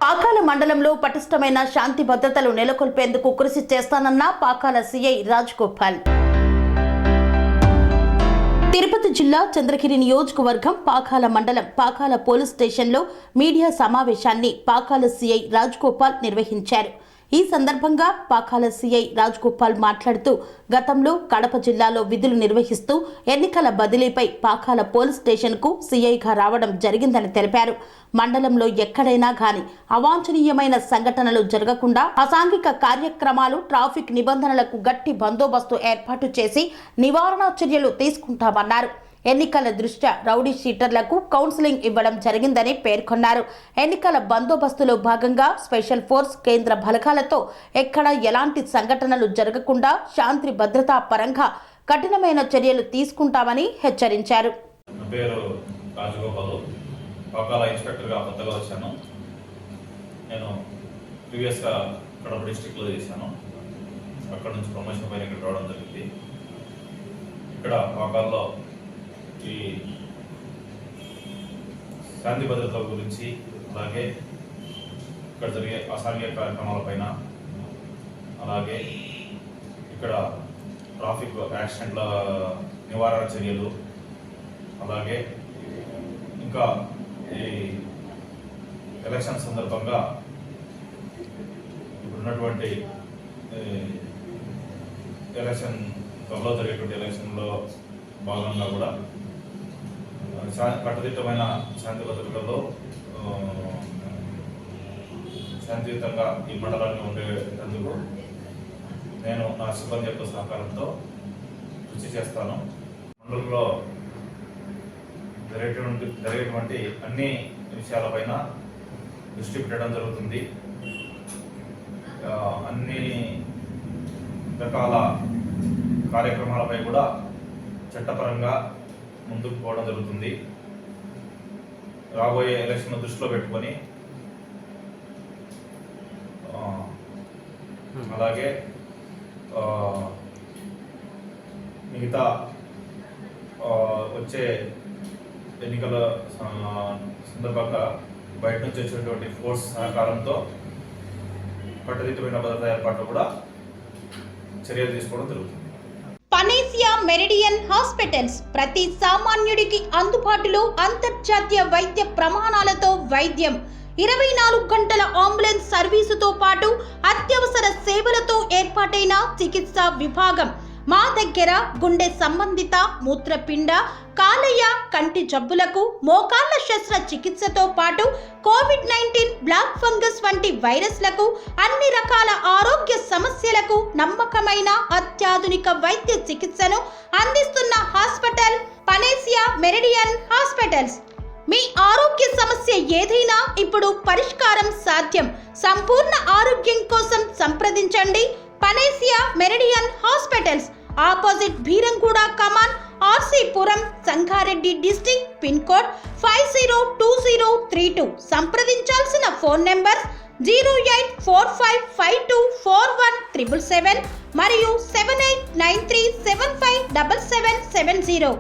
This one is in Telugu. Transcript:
పాకాల మండలంలో పటిష్టమైన శాంతి భద్రతలు నెలకొల్పేందుకు కృషి చేస్తానన్న పాకాల సీఐ రాజగోపాల్. తిరుపతి జిల్లా చంద్రగిరి నియోజకవర్గం పాకాల మండలం పాకాల పోలీస్ స్టేషన్లో మీడియా సమావేశాన్ని పాకాల సీఐ రాజగోపాల్ నిర్వహించారు. ఈ సందర్భంగా పాకాల సీఐ రాజగోపాల్ మాట్లాడుతూ గతంలో కడప జిల్లాలో విధులు నిర్వహిస్తూ ఎన్నికల బదిలీపై పాకాల పోలీస్ స్టేషన్కు సీఐగా రావడం జరిగిందని తెలిపారు. మండలంలో ఎక్కడైనా గాని అవాంఛనీయమైన సంఘటనలు జరగకుండా అసాంఘిక కార్యక్రమాలు, ట్రాఫిక్ నిబంధనలకు గట్టి బందోబస్తు ఏర్పాటు చేసి నివారణ చర్యలు తీసుకుంటామన్నారు. ఎన్నికల దృష్ట్యా రౌడీ షీటర్లకు కౌన్సిలింగ్ ఇవ్వడం జరిగిందని పేర్కొన్నారు. ఎన్నికల బందోబస్తులో భాగంగా స్పెషల్ ఫోర్స్, కేంద్ర బలగాలతో ఎక్కడ ఎలాంటి సంఘటనలు జరగకుండా శాంతి భద్రతా పరంగా కఠినమైన చర్యలు తీసుకుంటామని హెచ్చరించారు. పాకాల ఇన్స్పెక్టర్గా కొత్తగా వచ్చాను. నేను ప్రీవియస్గా కడప డిస్ట్రిక్ట్లో చేశాను. అక్కడ నుంచి ప్రమోషన్ పైన ఇక్కడ రావడం జరిగింది. ఇక్కడ పాకాల్లో ఈ శాంతి భద్రతల గురించి, అలాగే ఇక్కడ జరిగే అసాంఘిక కార్యక్రమాలపైన, అలాగే ఇక్కడ ట్రాఫిక్ యాక్సిడెంట్ల నివారణ చర్యలు, అలాగే ఇంకా ఈ ఎలక్షన్ సందర్భంగా ఇప్పుడున్నటువంటి ఎలక్షన్ త్వరలో జరిగేటువంటి ఎలక్షన్లో భాగంగా కూడా కట్టుదిట్టమైన శాంతి భద్రతల్లో శాంతియుతంగా ఈ మండలాన్ని ఉండేందుకు నేను నా సిబ్బంది యొక్క సహకారంతో కృషి చేస్తాను. మండలంలో జరిగేటువంటి అన్ని విషయాలపైన దృష్టి పెట్టడం జరుగుతుంది. అన్ని రకాల కార్యక్రమాలపై కూడా చట్టపరంగా ముందుకు పోవడం జరుగుతుంది. రాబోయే ఎలక్షన్ దృష్టిలో పెట్టుకొని అలాగే మిగతా వచ్చే ఎన్నికల సందర్భంగా బయట నుంచి వచ్చేటువంటి ఫోర్స్ సహకారంతో కట్టుదిట్టమైన భద్రతా ఏర్పాట్లు కూడా చర్యలు తీసుకోవడం జరుగుతుంది. పనేసియా మెరిడియన్ హాస్పిటల్స్ ప్రతి సామాన్యుడికి అందుబాటులో అంతర్జాతీయ వైద్య ప్రమాణాలతో వైద్యం, 24 గంటల అంబులెన్స్ సర్వీసుతో పాటు అత్యవసర సేవలతో ఏర్పాటైన చికిత్సా విభాగం. మా దగ్గర గుండె సంబంధిత, మూత్రపిండ, కాలేయ, కంటి జబ్బులకు, మోకాళ్ల శస్త్ర చికిత్సతో పాటు కోవిడ్-19, బ్లాక్ ఫంగస్ వంటి వైరస్లకు, అన్ని రకాల ఆరోగ్య సమస్యలకు నమ్మకమైన అత్యాధునిక వైద్య చికిత్సను అందిస్తున్న హాస్పిటల్ పనేసియా మెరిడియన్ హాస్పిటల్స్. మీ ఆరోగ్య సమస్య ఏదైనా ఇప్పుడు పరిష్కారం సాధ్యం. సంపూర్ణ ఆరోగ్యం కోసం సంప్రదించండి panacea meridian hospitals, opposite Bheeramguda కమాన్, RC Puram, Sangareddy district, pin code 502032. సంప్రదించాల్సిన ఫోన్ నెంబర్ 0845524177 మరియు 7893757770.